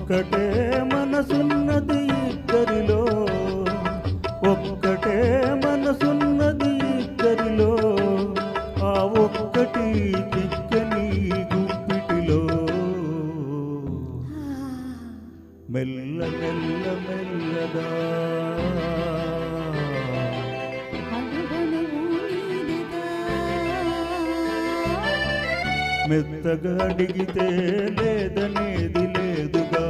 ఒక్కటే మనసున్నది ఇద్దరిలో, ఒక్కటే మనసున్నది ఇద్దరిలో, ఆ ఒక్కటి చిక్కని గుప్పిటిలో మెల్ల మెల్ల మెల్లగా మెత్తగా అడిగితే లేదనేది లేదుగా,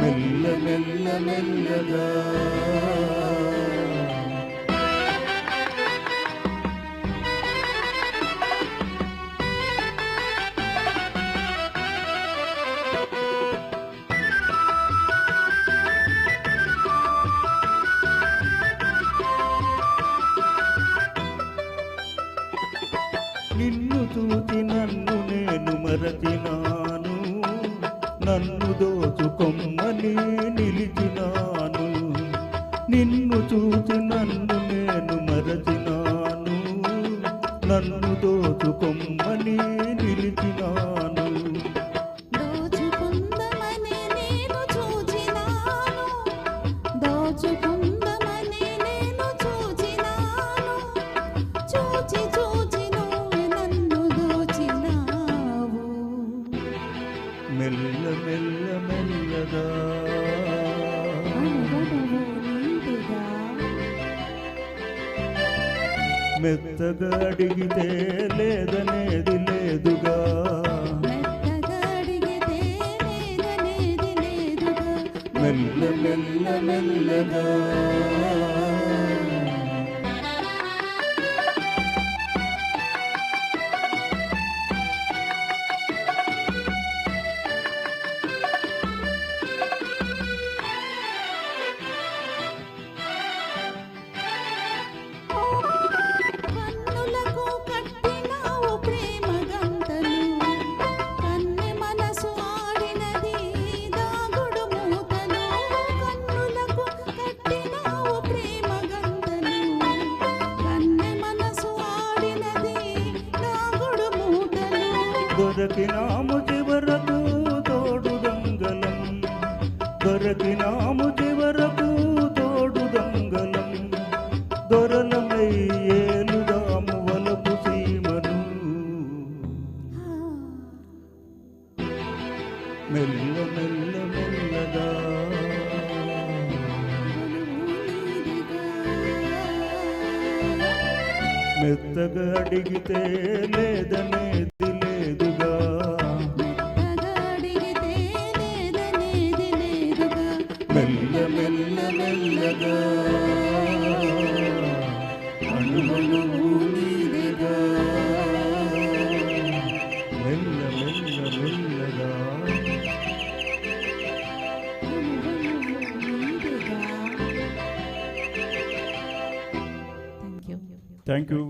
మెల్ల మెల్ల మెల్లగా నిన్ను చూచి నన్ను నేను మరచినాను, నన్ను దోచుకొమ్మని నిలిచినాను. నిన్ను చూచి నన్ను నేను మరచినాను, నన్ను దోచుకొమ్మని నిలిచినాను. మెల్ల మెల్ల మెల్లగా మెత్తగా అడిగితే లేదనేది లేదుగా, మెల్ల మెల్ల మెల్లగా దొరకినాము చివరకు తోడు దొంగలం, దొరకినాము చివరకు తోడు దొంగలం, దొరలమై ఏలుదాము వలపు సీమను. మెల్ల మెల్ల మెల్లగా మెత్తగా అడిగితే లేదనేది లేదుగా, మెల్ల మెల్ల మెల్లగా అణువణువు నీదేగా, మెల్ల మెల్ల మెల్లగా. Thank you.